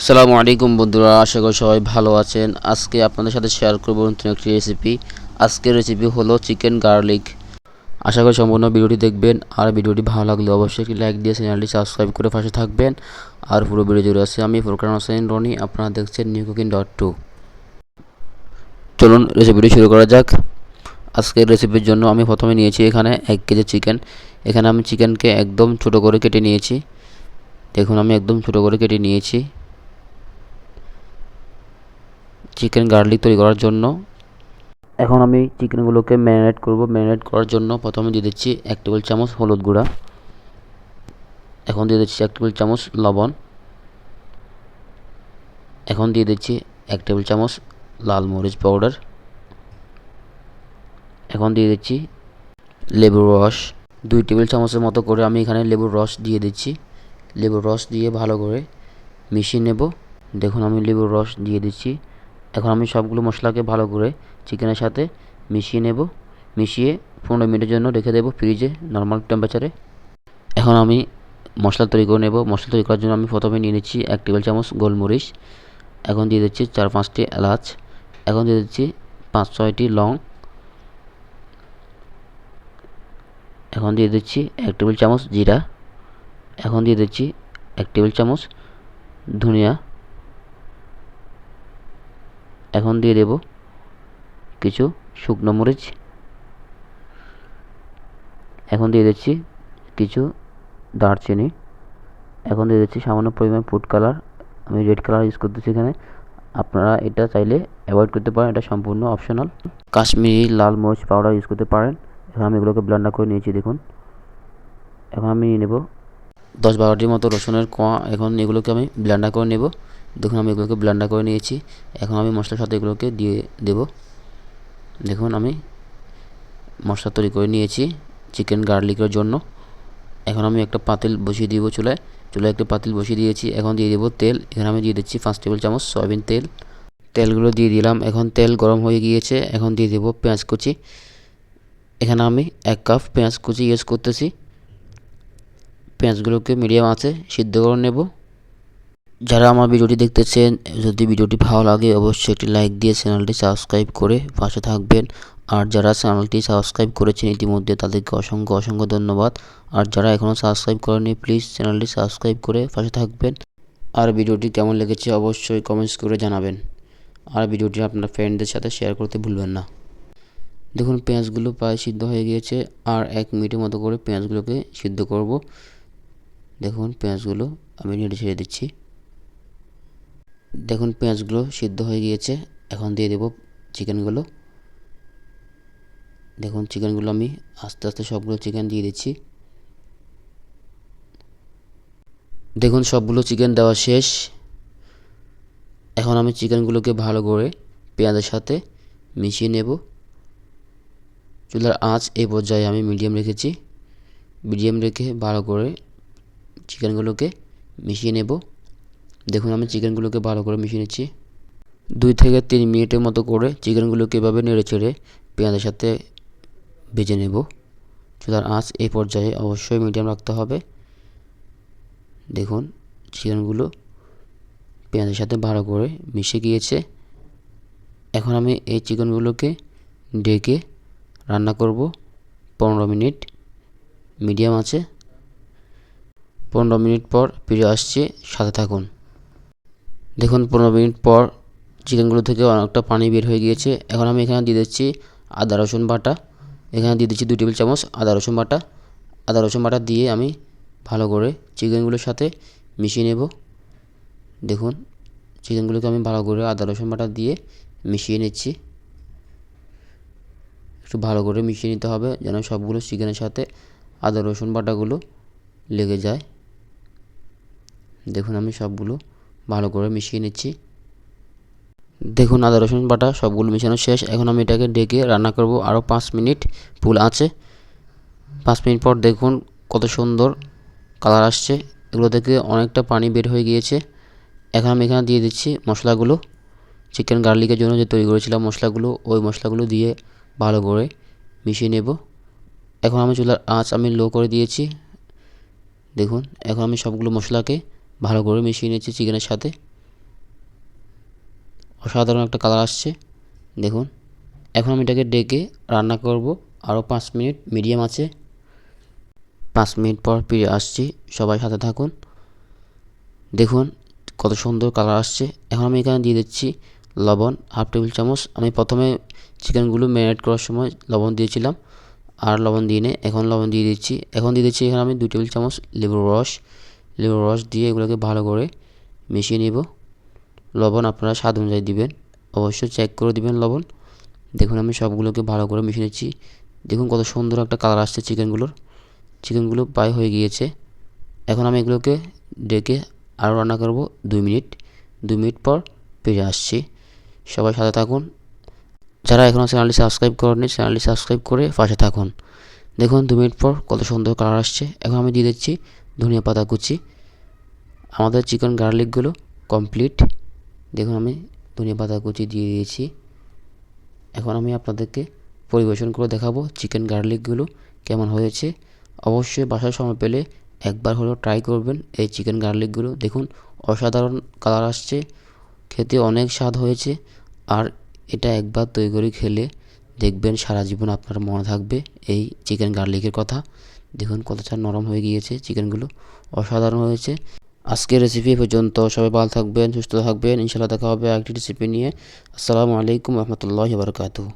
আসসালামু আলাইকুম বন্ধুরা, আশা করি সবাই ভালো আছেন। আজকে আপনাদের সাথে শেয়ার করব নতুন একটি রেসিপি। আজকের রেসিপি হলো চিকেন গার্লিক। আশা করি সম্পূর্ণ ভিডিওটি দেখবেন, আর ভিডিওটি ভালো লাগলে অবশ্যই একটি লাইক দিয়ে চ্যানেলটি সাবস্ক্রাইব করে পাশে থাকবেন। আর পুরো ভিডিও জুড়ে আছে আমি ফুরকান হোসেন রনি, আপনারা দেখছেন newcooking.2। চলুন রেসিপিটি শুরু করা যাক। আজকের রেসিপির জন্য আমি প্রথমে নিয়েছি এখানে 1 কেজি চিকেন। এখানে আমি চিকেনকে একদম ছোট করে কেটে নিয়েছি। দেখুন আমি একদম ছোট করে কেটে নিয়েছি। চিকেন গার্লিক তৈরি করার জন্য এখন আমি চিকেনগুলোকে ম্যারিনেট করব। ম্যারিনেট করার জন্য প্রথমে দিয়ে দিচ্ছি 1 টেবিল চামচ হলুদ গুঁড়া। এখন দিয়ে দিচ্ছি 1 টেবিল চামচ লবণ। এখন দিয়ে দিচ্ছি 1 টেবিল চামচ লাল মরিচ পাউডার। এখন দিয়ে দিচ্ছি লেবুর রস 2 টেবিল চামচের মতো করে আমি এখানে লেবুর রস দিয়ে দিচ্ছি। লেবুর রস দিয়ে ভালো করে মিশিয়ে নেব। দেখুন আমি লেবুর রস দিয়ে দিচ্ছি। এখন আমি সবগুলো মশলাকে ভালো করে চিকেনের সাথে মিশিয়ে নেব। মিশিয়ে 15 মিনিটের জন্য রেখে দেব ফ্রিজে নর্মাল টেম্পারেচারে। এখন আমি মশলা তৈরি করে নেব। মশলা তৈরি করার জন্য আমি প্রথমে নিয়ে নিচ্ছি 1 টেবিল চামচ গোলমরিচ। এখন দিয়ে দিচ্ছি 4-5টি এলাচ। এখন দিয়ে দিচ্ছি 5-6টি লং। এখন দিয়ে দিচ্ছি 1 টেবিল চামচ জিরা। এখন দিয়ে দিচ্ছি 1 টেবিল চামচ ধনিয়া। এখন দিয়ে দেব কিছু শুকনো মরিচ। এখন দিয়ে দিচ্ছি কিছু দারচিনি। এখন দিয়ে দিচ্ছি সামান্য পরিমাণ ফুড কালার। আমি রেড কালার ইউজ করতেছি এখানে, আপনারা এটা চাইলে অ্যাভয়েড করতে পারেন, এটা সম্পূর্ণ অপশনাল। কাশ্মীরি লাল মরিচ পাউডার ইউজ করতে পারেন। এখন আমি এগুলোকে ব্লেন্ডার করে নিয়েছি দেখুন। এখন আমি নিয়ে নেব 10-12টির মতো রসুনের কোয়া। এখন এগুলোকে আমি ব্লেন্ডার করে নেব। দেখুন আমি এগুলোকে ব্লেন্ডার করে নিয়েছি। এখন আমি মশলার সাথে এগুলোকে দিয়ে দেব। দেখুন আমি মশলা তৈরি করে নিয়েছি চিকেন গার্লিকের জন্য। এখন আমি একটা পাতিল বসিয়ে দিব চুলায় একটা পাতিল বসিয়ে দিয়েছি। এখন দিয়ে দেব তেল। এখানে আমি দিয়ে দিচ্ছি 5 টেবিল চামচ সয়াবিন তেল। তেলগুলো দিয়ে দিলাম। এখন তেল গরম হয়ে গিয়েছে। এখন দিয়ে দেব পেঁয়াজ কুচি। এখানে আমি 1 কাপ পেঁয়াজ কুচি ইউজ করতেছি। পেঁয়াজগুলোকে মিডিয়াম আঁচে সিদ্ধ করে নেব। যারা আমার ভিডিওটি দেখতেছেন, যদি ভিডিওটি ভালো লাগে অবশ্যই একটি লাইক দিয়ে চ্যানেলটি সাবস্ক্রাইব করে পাশে থাকবেন। আর যারা চ্যানেলটি সাবস্ক্রাইব করেছেন ইতিমধ্যে তাদেরকে অসংখ্য ধন্যবাদ। আর যারা এখনও সাবস্ক্রাইব করেনি প্লিজ চ্যানেলটি সাবস্ক্রাইব করে পাশে থাকবেন। আর ভিডিওটি কেমন লেগেছে অবশ্যই কমেন্টস করে জানাবেন। আর ভিডিওটি আপনার ফ্রেন্ডদের সাথে শেয়ার করতে ভুলবেন না। দেখুন পেঁয়াজগুলো প্রায় সিদ্ধ হয়ে গিয়েছে। আর 1 মিনিটের মতো করে পেঁয়াজগুলোকে সিদ্ধ করব। দেখুন পেঁয়াজগুলো আমি নেড়ে ছেড়ে দিচ্ছি। দেখুন পেঁয়াজগুলো সিদ্ধ হয়ে গিয়েছে। এখন দিয়ে দেব চিকেনগুলো। দেখুন চিকেনগুলো আমি আস্তে আস্তে সবগুলো চিকেন দিয়ে দিচ্ছি। দেখুন সবগুলো চিকেন দেওয়া শেষ। এখন আমি চিকেনগুলোকে ভালো করে পেঁয়াজের সাথে মিশিয়ে নেব। চুলার আঁচ এই পর্যায়ে আমি মিডিয়াম রেখেছি। মিডিয়াম রেখে ভালো করে চিকেনগুলোকে মিশিয়ে নেব। দেখুন আমি চিকেনগুলোকে ভালো করে মিশিয়ে নিচ্ছি। 2 থেকে 3 মিনিটের মতো করে চিকেনগুলোকে এভাবে নেড়ে চেড়ে পেঁয়াজের সাথে ভেজে নেব। চুলার আঁচ এই পর্যায়ে অবশ্যই মিডিয়াম রাখতে হবে। দেখুন চিকেনগুলো পেঁয়াজের সাথে ভালো করে মিশে গিয়েছে। এখন আমি এই চিকেনগুলোকে ঢেকে রান্না করব 15 মিনিট মিডিয়াম আছে। 15 মিনিট পর ফিরে আসছে, সাথে থাকুন। দেখুন 15 মিনিট পর চিকেনগুলো থেকে অনেকটা পানি বের হয়ে গিয়েছে। এখন আমি এখানে দিয়ে দিচ্ছি আদা রসুন বাটা। এখানে দিয়ে দিচ্ছি 2 টেবিল চামচ আদা রসুন বাটা। আদা রসুন বাটা দিয়ে আমি ভালো করে চিকেনগুলোর সাথে মিশিয়ে নেব। দেখুন চিকেনগুলোকে আমি ভালো করে আদা রসুন বাটা দিয়ে মিশিয়ে নিচ্ছি। একটু ভালো করে মিশিয়ে নিতে হবে যেন সবগুলো চিকেনের সাথে আদা রসুন বাটাগুলো লেগে যায়। দেখুন আমি সবগুলো ভালো করে মিশিয়ে নিচ্ছি। দেখুন আদা রসুন বাটা সবগুলো মিশানো শেষ। এখন আমি এটাকে ঢেকে রান্না করব আরও 5 মিনিট ফুল আঁচে। 5 মিনিট পর দেখুন কত সুন্দর কালার আসছে। এগুলো থেকে অনেকটা পানি বের হয়ে গিয়েছে। এখন আমি এখানে দিয়ে দিচ্ছি মশলাগুলো। চিকেন গার্লিকের জন্য যে তৈরি করেছিলাম মশলাগুলো, ওই মশলাগুলো দিয়ে ভালো করে মিশিয়ে নেব। এখন আমি চুলার আঁচ আমি লো করে দিয়েছি। দেখুন এখন আমি সবগুলো মশলাকে ভালো করে মিশিয়ে নিচ্ছি চিকেনের সাথে। অসাধারণ একটা কালার আসছে দেখুন। এখন আমি এটাকে ডেকে রান্না করব আরও 5 মিনিট মিডিয়াম আছে। 5 মিনিট পর ফিরে আসছি, সবাই সাথে থাকুন। দেখুন কত সুন্দর কালার আসছে। এখন আমি এখানে দিয়ে দিচ্ছি লবণ 1/2 টেবিল চামচ। আমি প্রথমে চিকেনগুলো ম্যারিনেট করার সময় লবণ দিয়েছিলাম, আর লবণ দিয়ে নিয়ে এখন লবণ দিয়ে দিচ্ছি। এখন দিয়ে দিচ্ছি এখানে আমি 2 টেবিল চামচ লেবুর রস দিয়ে এগুলোকে ভালো করে মিশিয়ে নেব। লবণ আপনারা স্বাদ অনুযায়ী দিবেন, অবশ্যই চেক করে দিবেন লবণ। দেখুন আমি সবগুলোকে ভালো করে মিশিয়ে নিচ্ছি। দেখুন কত সুন্দর একটা কালার আসছে চিকেনগুলো প্রায় হয়ে গিয়েছে। এখন আমি এগুলোকে ডেকে আরও রান্না করব 2 মিনিট। 2 মিনিট পর ফিরে আসছি, সবাই সাথে থাকুন। যারা এখনও চ্যানেলটি সাবস্ক্রাইব করেননি চ্যানেলটি সাবস্ক্রাইব করে পাশে থাকুন। দেখুন 2 মিনিট পর কত সুন্দর কালার আসছে। এখন আমি দিয়ে দিচ্ছি ধনিয়া পাতা কুচি। আমাদের চিকেন গার্লিকগুলো কমপ্লিট। দেখুন আমি ধনিয়া পাতা কুচি দিয়ে দিয়েছি। এখন আমি আপনাদেরকে পরিবেশন করে দেখাবো চিকেন গার্লিকগুলো কেমন হয়েছে। অবশ্যই বাসায় সময় পেলে একবার হলেও ট্রাই করবেন এই চিকেন গার্লিকগুলো। দেখুন অসাধারণ কালার আসছে, খেতে অনেক স্বাদ হয়েছে। আর এটা একবার তৈরি করে খেলে দেখবেন সারা জীবন আপনার মনে থাকবে এই চিকেন গার্লিকের কথা। দেখুন কতটা নরম হয়ে গিয়েছে চিকেনগুলো, অসাধারণ হয়েছে। আজকের রেসিপি পর্যন্ত, সবাই ভালো থাকবেন, সুস্থ থাকবেন। ইনশাআল্লাহ দেখা হবে আরেকটি রেসিপি নিয়ে। আসসালামু আলাইকুম রহমতুল্লাহি ওয়া বারাকাতুহু।